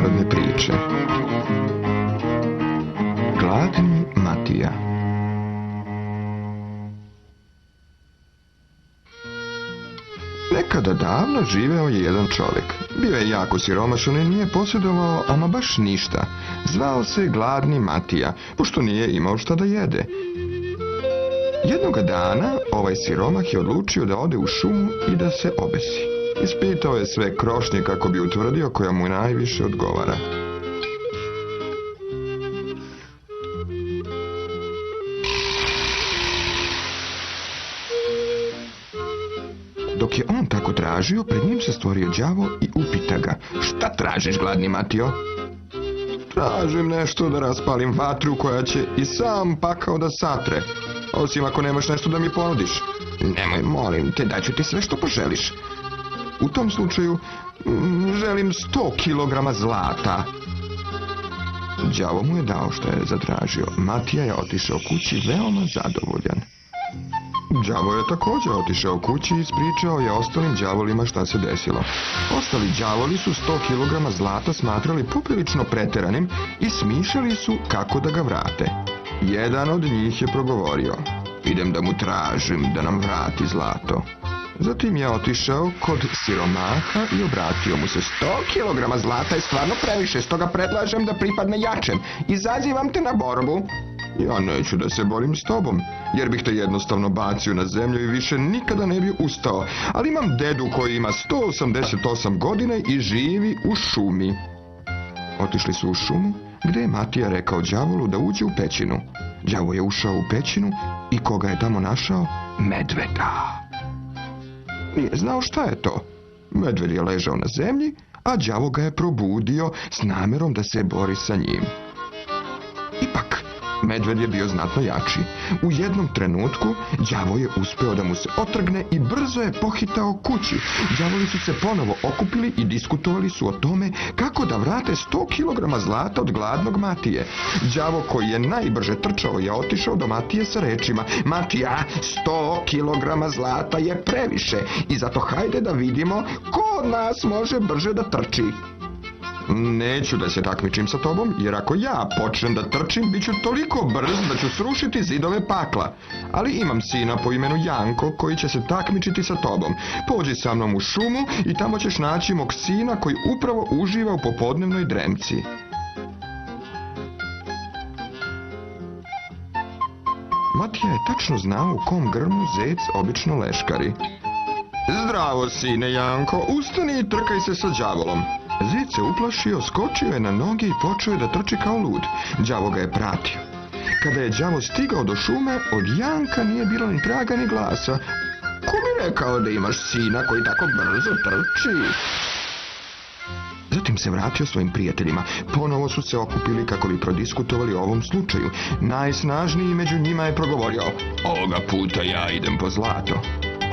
narodne priče. Gladni Matija. Nekada davno živeo je jedan čovjek. Bio je jako siromašan i nije posjedovao ama baš ništa. Zvao se Gladni Matija, pošto nije imao šta da jede. Jednoga dana ovaj siromah je odlučio da ode u šumu i da se obesi. Ispitao je sve krošnje kako bi utvrdio koja mu najviše odgovara. Dok je on tako tražio, pred njim se stvorio đavo i upita ga: "Šta tražiš, Gladni Matio?" "Tražim nešto da raspalim vatru koja će i sam pakao da satre. Osim ako nemaš nešto da mi ponudiš." "Nemoj, molim te, daću ti sve što poželiš." "U tom slučaju, želim 100 kilograma zlata." Đavo mu je dao što je zatražio. Matija je otišao kući veoma zadovoljan. Đavo je također otišao kući i ispričao je ostalim đavolima šta se desilo. Ostali đavoli su 100 kilograma zlata smatrali poprilično preteranim i smišljali su kako da ga vrate. Jedan od njih je progovorio: "Idem da mu tražim da nam vrati zlato." Zatim je otišao kod siromaha i obratio mu se: "100 kilograma zlata je stvarno previše, stoga predlažem da pripadne jačem. Izazivam te na borbu." "Ja neću da se borim s tobom, jer bih te jednostavno bacio na zemlju i više nikada ne bi ustao, ali imam dedu koji ima 188 godina i živi u šumi." Otišli su u šumu, gdje je Matija rekao đavolu da uđe u pećinu. Đavo je ušao u pećinu i koga je tamo našao? Medveda. Nije znao šta je to. Medved je ležao na zemlji, a đavo ga je probudio s namjerom da se bori sa njim. Ipak, medved je bio znatno jači. U jednom trenutku đavo je uspeo da mu se otrgne i brzo je pohitao kući. Đavoli su se ponovo okupili i diskutovali su o tome kako da vrate 100 kilograma zlata od Gladnog Matije. Đavo koji je najbrže trčao je otišao do Matije sa rečima: "Matija, 100 kilograma zlata je previše i zato hajde da vidimo ko od nas može brže da trči." "Neću da se takmičim sa tobom, jer ako ja počnem da trčim, bit ću toliko brz da ću srušiti zidove pakla. Ali imam sina po imenu Janko koji će se takmičiti sa tobom. Pođi sa mnom u šumu i tamo ćeš naći mog sina koji upravo uživa u popodnevnoj dremci." Matija je tačno znao u kom grmu zec obično leškari. "Zdravo, sine Janko, ustani i trkaj se sa đavolom." Zec se uplašio, skočio je na noge i počeo je da trči kao lud. Đavo ga je pratio. Kada je đavo stigao do šume, od Janka nije bilo ni traga ni glasa. "Ko bi rekao da imaš sina koji tako brzo trči?" Zatim se vratio svojim prijateljima. Ponovo su se okupili kako bi prodiskutovali o ovom slučaju. Najsnažniji među njima je progovorio: "Ovoga puta ja idem po zlato."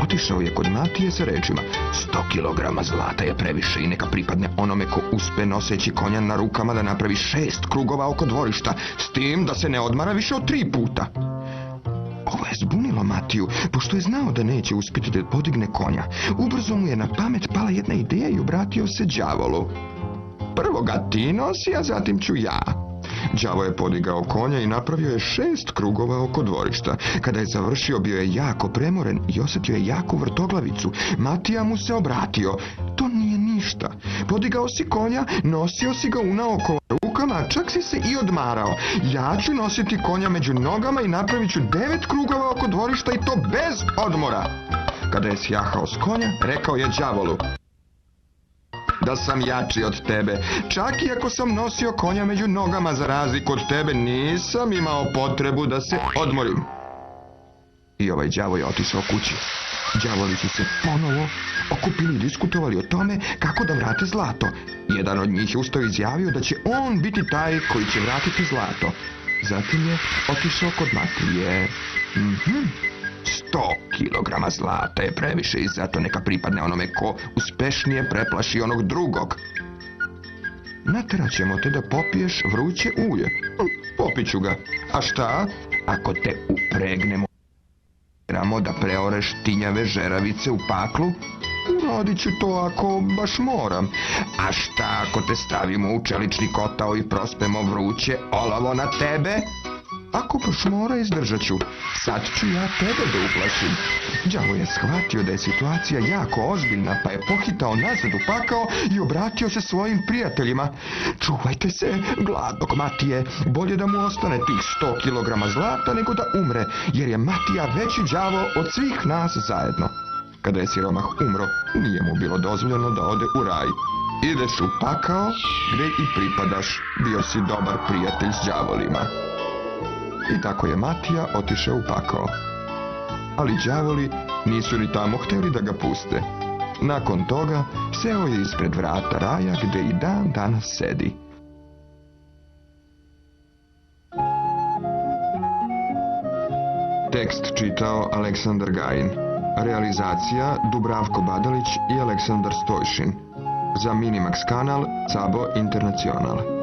Otišao je kod Matije sa rečima: 100 kilograma zlata je previše i neka pripadne onome ko uspe noseći konja na rukama da napravi 6 krugova oko dvorišta, s tim da se ne odmara više od 3 puta. Ovo je zbunilo Matiju, pošto je znao da neće uspjeti da podigne konja. Ubrzo mu je na pamet pala jedna ideja i obratio se đavolu: "Prvo ga ti nosi, a zatim ću ja." Đavo je podigao konja i napravio je 6 krugova oko dvorišta. Kada je završio, bio je jako premoren i osjetio je jaku vrtoglavicu. Matija mu se obratio: "To nije ništa. Podigao si konja, nosio si ga unaokolo rukama, čak si se i odmarao. Ja ću nositi konja među nogama i napravit ću 9 krugova oko dvorišta i to bez odmora." Kada je sjahao s konja, rekao je đavolu: "Da sam jači od tebe. Čak i ako sam nosio konja među nogama, za razliku od tebe nisam imao potrebu da se odmorim." I ovaj đavo je otišao kući. Đavoli su se ponovo okupili i diskutovali o tome kako da vrate zlato. Jedan od njih je ustao i izjavio da će on biti taj koji će vratiti zlato. Zatim je otišao kod Matije. 100 kilograma zlata je previše i zato neka pripadne onome ko uspešnije preplaši onog drugog. "Naterat ćemo te da popiješ vruće ulje." "Popit ću ga." "A šta ako te upregnemo ramo da preoreš tinjave žeravice u paklu? Radit ću to ako baš moram. A šta ako te stavimo u čelični kotao i prospemo vruće olavo na tebe? Ako baš mora, izdržat ću. Sad ću ja tebe da uplašim. Đavo je shvatio da je situacija jako ozbiljna, pa je pohitao nazad u pakao i obratio se svojim prijateljima. Čuvajte se, gladnog Matije. Bolje da mu ostane tih 100 kilograma zlata nego da umre, jer je Matija veći đavo od svih nas zajedno. Kada je siromah umro, nije mu bilo dozvoljeno da ode u raj. Ideš u pakao, gdje i pripadaš. Bio si dobar prijatelj s đavolima. I tako je Matija otišao u pakao. Ali đavoli nisu ni tamo htjeli da ga puste. Nakon toga seo je ispred vrata raja gdje i dan danas sedi. Tekst čitao Aleksandar Gajin. Realizacija Dubravko Badalić i Aleksandar Stojšin. Za Minimax kanal Cabo Internacional.